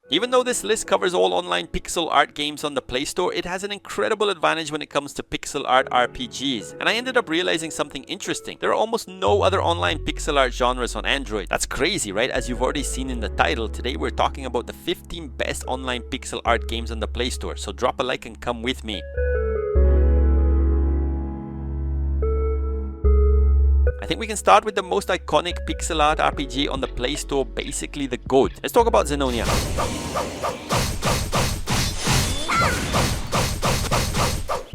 Even though this list covers all online pixel art games on the Play Store, it has an incredible advantage when it comes to pixel art RPGs. And I ended up realizing something interesting. There are almost no other online pixel art genres on Android. That's crazy, right? As you've already seen in the title, today we're talking about the 15 best online pixel art games on the Play Store. So drop a like and come with me. I think we can start with the most iconic pixel art RPG on the Play Store, basically the GOAT. Let's talk about ZENONIA.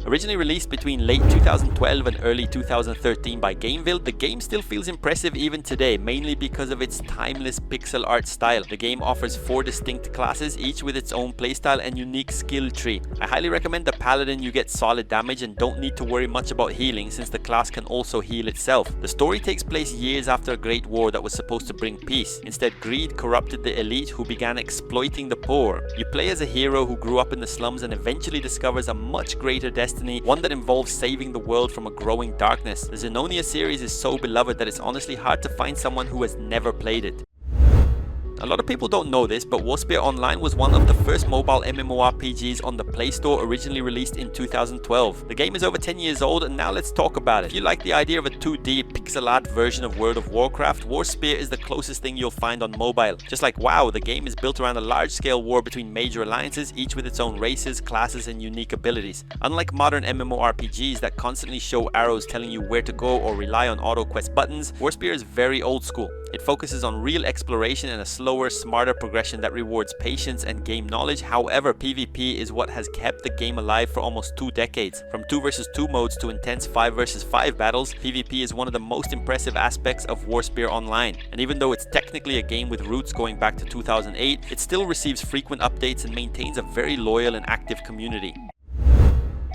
Originally released between late 2012 and early 2013 by Gameville, the game still feels impressive even today, mainly because of its timeless pixel art style. The game offers 4 distinct classes, each with its own playstyle and unique skill tree. I highly recommend the Paladin. You get solid damage and don't need to worry much about healing, since the class can also heal itself. The story takes place years after a great war that was supposed to bring peace. Instead, greed corrupted the elite, who began exploiting the poor. You play as a hero who grew up in the slums and eventually discovers a much greater destiny, one that involves saving the world from a growing darkness. The ZENONIA series is so beloved that it's honestly hard to find someone who has never played it. A lot of people don't know this, but WASPEAR Online was one of the first mobile MMORPGs on the Play Store, originally released in 2012. The game is over 10 years old, and now let's talk about it. If you like the idea of a 2D pixel art version of World of Warcraft, WASPEAR is the closest thing you'll find on mobile. Just like WoW, the game is built around a large-scale war between major alliances, each with its own races, classes, and unique abilities. Unlike modern MMORPGs that constantly show arrows telling you where to go or rely on auto quest buttons, WASPEAR is very old school. It focuses on real exploration and a slower, smarter progression that rewards patience and game knowledge. However, PvP is what has kept the game alive for almost 2 decades. From 2 vs 2 modes to intense 5 vs 5 battles, PvP is one of the most impressive aspects of WASPEAR Online. And even though it's technically a game with roots going back to 2008, it still receives frequent updates and maintains a very loyal and active community.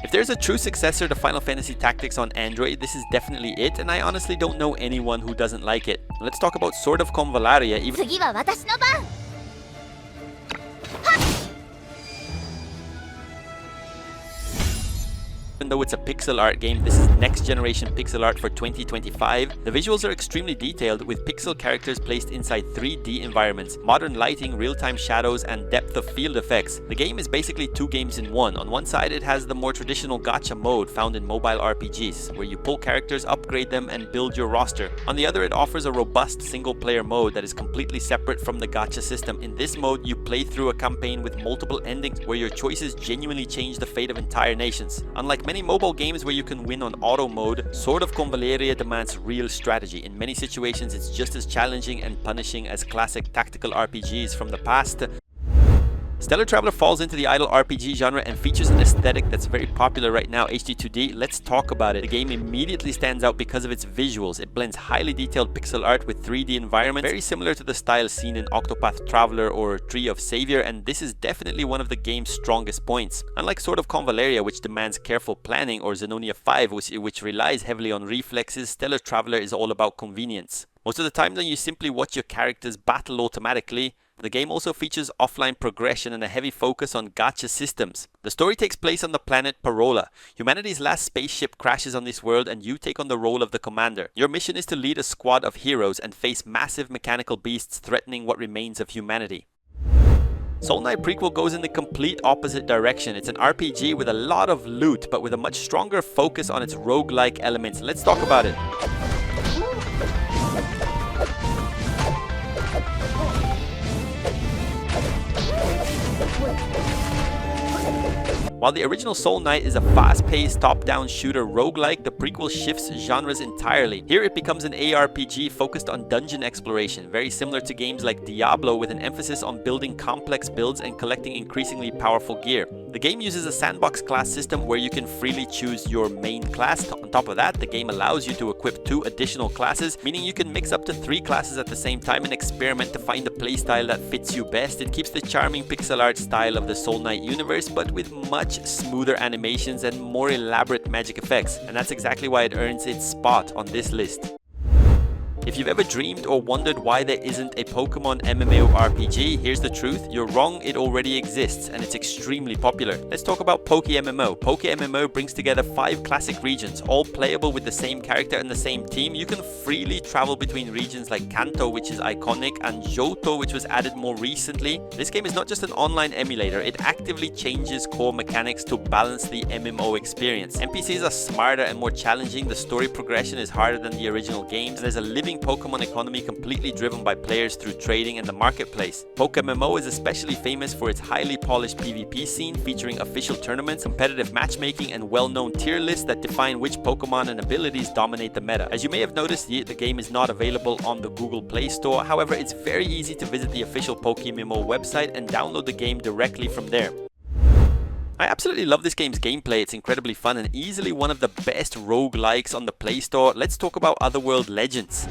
If there's a true successor to Final Fantasy Tactics on Android, this is definitely it, and I honestly don't know anyone who doesn't like it. Let's talk about Sword of CONVALLARIA. Even though it's a pixel art game, this is next generation pixel art for 2025. The visuals are extremely detailed, with pixel characters placed inside 3D environments, modern lighting, real-time shadows, and depth of field effects. The game is basically 2 games in one. On one side, it has the more traditional gacha mode found in mobile RPGs, where you pull characters, upgrade them, and build your roster. On the other, it offers a robust single-player mode that is completely separate from the gacha system. In this mode, you play through a campaign with multiple endings, where your choices genuinely change the fate of entire nations. Unlike many mobile games where you can win on auto mode, Sword of CONVALLARIA demands real strategy. In many situations, it's just as challenging and punishing as classic tactical RPGs from the past. Stellar Traveler falls into the idle RPG genre and features an aesthetic that's very popular right now, HD2D. Let's talk about it. The game immediately stands out because of its visuals. It blends highly detailed pixel art with 3D environments, very similar to the style seen in Octopath Traveler or Tree of Savior, and this is definitely one of the game's strongest points. Unlike Sword of CONVALLARIA, which demands careful planning, or ZENONIA 5, which relies heavily on reflexes, Stellar Traveler is all about convenience. Most of the time, then, you simply watch your characters battle automatically. The game also features offline progression and a heavy focus on gacha systems. The story takes place on the planet Parola. Humanity's last spaceship crashes on this world, and you take on the role of the commander. Your mission is to lead a squad of heroes and face massive mechanical beasts threatening what remains of humanity. Soul Knight Prequel goes in the complete opposite direction. It's an RPG with a lot of loot, but with a much stronger focus on its roguelike elements. Let's talk about it. While the original Soul Knight is a fast-paced top-down shooter roguelike, the prequel shifts genres entirely. Here it becomes an ARPG focused on dungeon exploration, very similar to games like Diablo, with an emphasis on building complex builds and collecting increasingly powerful gear. The game uses a sandbox class system where you can freely choose your main class. On top of that, the game allows you to equip 2 additional classes, meaning you can mix up to 3 classes at the same time and experiment to find the playstyle that fits you best. It keeps the charming pixel art style of the Soul Knight universe, but with much smoother animations and more elaborate magic effects, and that's exactly why it earns its spot on this list. If you've ever dreamed or wondered why there isn't a Pokemon MMORPG, here's the truth. You're wrong, it already exists, and it's extremely popular. Let's talk about PokeMMO. PokeMMO brings together 5 classic regions, all playable with the same character and the same team. You can freely travel between regions like Kanto, which is iconic, and Johto, which was added more recently. This game is not just an online emulator, it actively changes core mechanics to balance the MMO experience. NPCs are smarter and more challenging, the story progression is harder than the original games, and there's a living Pokemon economy completely driven by players through trading and the marketplace. PokeMMO is especially famous for its highly polished PvP scene, featuring official tournaments, competitive matchmaking, and well-known tier lists that define which Pokemon and abilities dominate the meta. As you may have noticed, the game is not available on the Google Play Store. However, it's very easy to visit the official PokeMMO website and download the game directly from there. I absolutely love this game's gameplay. It's incredibly fun and easily one of the best roguelikes on the Play Store. Let's talk about OTHEWORLD Legends.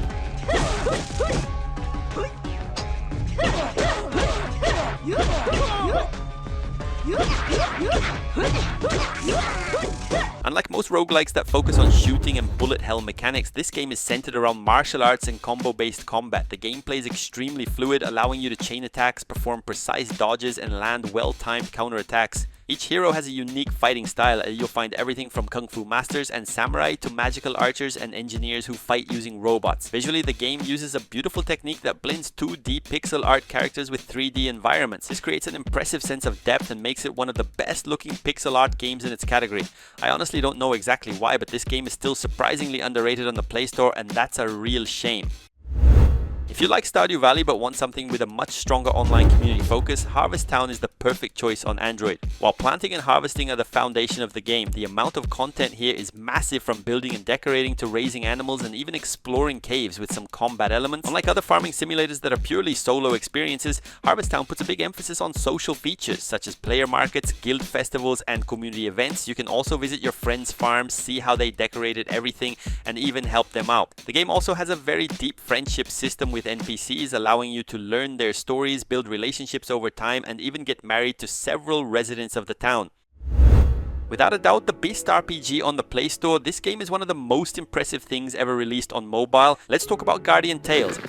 Unlike most roguelikes that focus on shooting and bullet hell mechanics, this game is centered around martial arts and combo-based combat. The gameplay is extremely fluid, allowing you to chain attacks, perform precise dodges, and land well-timed counterattacks. Each hero has a unique fighting style. You'll find everything from kung fu masters and samurai to magical archers and engineers who fight using robots. Visually, the game uses a beautiful technique that blends 2D pixel art characters with 3D environments. This creates an impressive sense of depth and makes it one of the best looking pixel art games in its category. I honestly don't know exactly why, but this game is still surprisingly underrated on the Play Store, and that's a real shame. If you like Stardew Valley but want something with a much stronger online community focus, Harvest Town is the perfect choice on Android. While planting and harvesting are the foundation of the game, the amount of content here is massive, from building and decorating to raising animals and even exploring caves with some combat elements. Unlike other farming simulators that are purely solo experiences, Harvest Town puts a big emphasis on social features such as player markets, guild festivals, and community events. You can also visit your friends' farms, see how they decorated everything, and even help them out. The game also has a very deep friendship system with NPCs, allowing you to learn their stories, build relationships over time, and even get married to several residents of the town. Without a doubt, the best RPG on the Play Store, this game is one of the most impressive things ever released on mobile. Let's talk about Guardian Tales.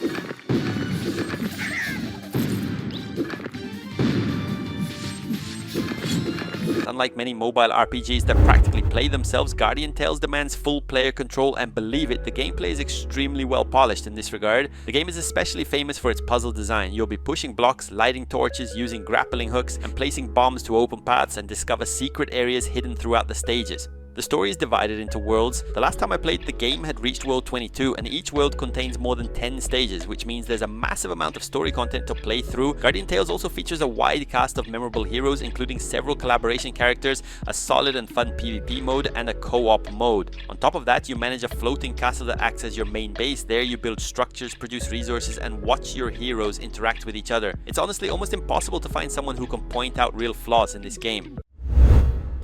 Unlike many mobile RPGs that practically play themselves, Guardian Tales demands full player control, and believe it, the gameplay is extremely well polished in this regard. The game is especially famous for its puzzle design. You'll be pushing blocks, lighting torches, using grappling hooks, and placing bombs to open paths and discover secret areas hidden throughout the stages. The story is divided into worlds. The last time I played, the game had reached World 22, and each world contains more than 10 stages, which means there's a massive amount of story content to play through. Guardian Tales also features a wide cast of memorable heroes, including several collaboration characters, a solid and fun PvP mode, and a co-op mode. On top of that, you manage a floating castle that acts as your main base. There you build structures, produce resources, and watch your heroes interact with each other. It's honestly almost impossible to find someone who can point out real flaws in this game.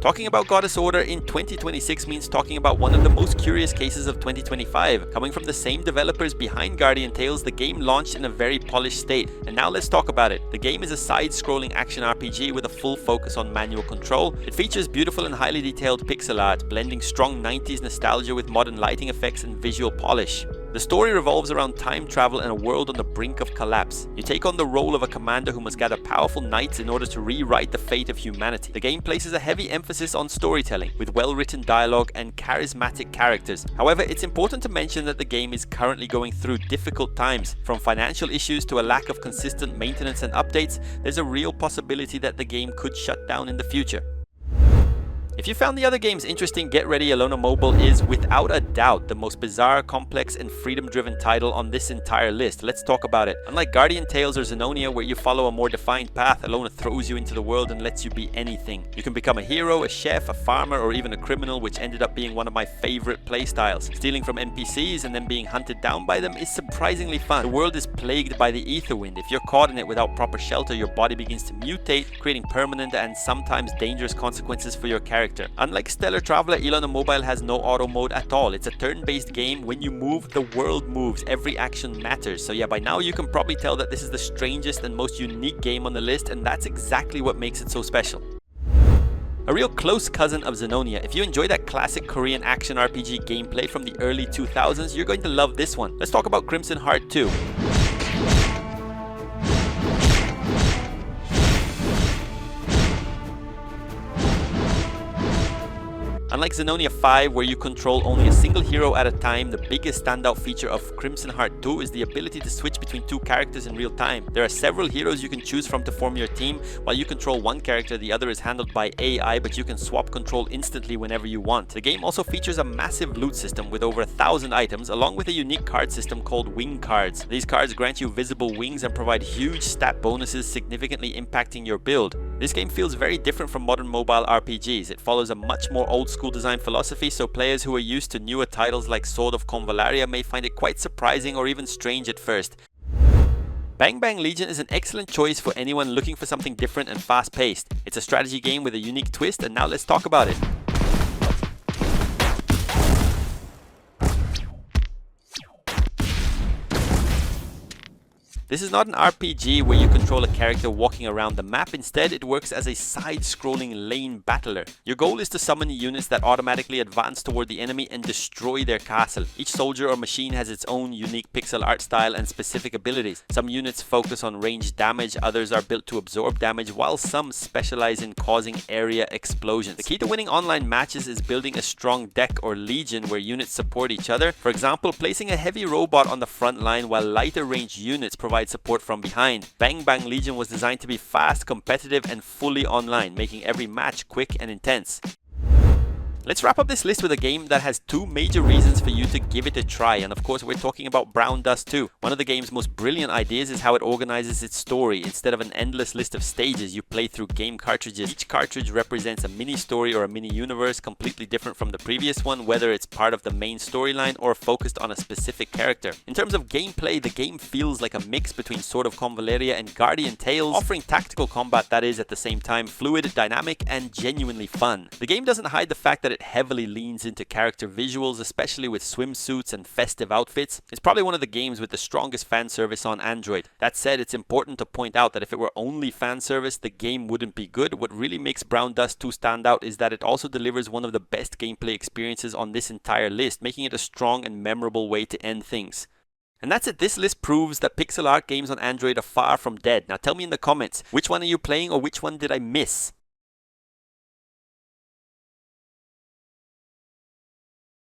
Talking about Goddess Order in 2026 means talking about one of the most curious cases of 2025. Coming from the same developers behind Guardian Tales, the game launched in a very polished state. And now let's talk about it. The game is a side-scrolling action RPG with a full focus on manual control. It features beautiful and highly detailed pixel art, blending strong 90s nostalgia with modern lighting effects and visual polish. The story revolves around time travel and a world on the brink of collapse. You take on the role of a commander who must gather powerful knights in order to rewrite the fate of humanity. The game places a heavy emphasis on storytelling, with well-written dialogue and charismatic characters. However, it's important to mention that the game is currently going through difficult times. From financial issues to a lack of consistent maintenance and updates, there's a real possibility that the game could shut down in the future. If you found the other games interesting, get ready. ELONA Mobile is without a doubt the most bizarre, complex, and freedom-driven title on this entire list. Let's talk about it. Unlike Guardian Tales or ZENONIA, where you follow a more defined path, ELONA throws you into the world and lets you be anything. You can become a hero, a chef, a farmer, or even a criminal, which ended up being one of my favorite playstyles. Stealing from NPCs and then being hunted down by them is surprisingly fun. The world is plagued by the ether wind. If you're caught in it without proper shelter, your body begins to mutate, creating permanent and sometimes dangerous consequences for your character. Unlike Stellar Traveler, ELONA Mobile has no auto mode at all. It's a turn-based game. When you move, the world moves. Every action matters. So yeah, by now you can probably tell that this is the strangest and most unique game on the list, and that's exactly what makes it so special. A real close cousin of ZENONIA. If you enjoy that classic Korean action RPG gameplay from the early 2000s, you're going to love this one. Let's talk about Crimson Heart 2. Unlike ZENONIA 5, where you control only a single hero at a time, the biggest standout feature of Crimson Heart 2 is the ability to switch between two characters in real time. There are several heroes you can choose from to form your team. While you control one character, the other is handled by AI, but you can swap control instantly whenever you want. The game also features a massive loot system with over 1,000 items, along with a unique card system called wing cards. These cards grant you visible wings and provide huge stat bonuses, significantly impacting your build. This game feels very different from modern mobile RPGs. It follows a much more old school design philosophy, so players who are used to newer titles like Sword of CONVALLARIA may find it quite surprising or even strange at first. Bang Bang Legion is an excellent choice for anyone looking for something different and fast-paced. It's a strategy game with a unique twist, and now let's talk about it. This is not an RPG where you control a character walking around the map. Instead, it works as a side-scrolling lane battler. Your goal is to summon units that automatically advance toward the enemy and destroy their castle. Each soldier or machine has its own unique pixel art style and specific abilities. Some units focus on ranged damage, others are built to absorb damage, while some specialize in causing area explosions. The key to winning online matches is building a strong deck or legion where units support each other. For example, placing a heavy robot on the front line while lighter ranged units provide support from behind. Bang Bang Legion was designed to be fast, competitive, and fully online, making every match quick and intense. Let's wrap up this list with a game that has two major reasons for you to give it a try, and of course we're talking about Brown Dust 2. One of the game's most brilliant ideas is how it organizes its story. Instead of an endless list of stages, you play through game cartridges. Each cartridge represents a mini story or a mini universe completely different from the previous one, whether it's part of the main storyline or focused on a specific character. In terms of gameplay, the game feels like a mix between Sword of CONVALLARIA and Guardian Tales, offering tactical combat that is at the same time fluid, dynamic, and genuinely fun. The game doesn't hide the fact that it heavily leans into character visuals, especially with swimsuits and festive outfits. It's probably one of the games with the strongest fan service on Android. That said, it's important to point out that if it were only fan service, the game wouldn't be good. What really makes Brown Dust 2 stand out is that it also delivers one of the best gameplay experiences on this entire list, making it a strong and memorable way to end things. And that's it. This list proves that pixel art games on Android are far from dead. Now tell me in the comments, which one are you playing or which one did I miss?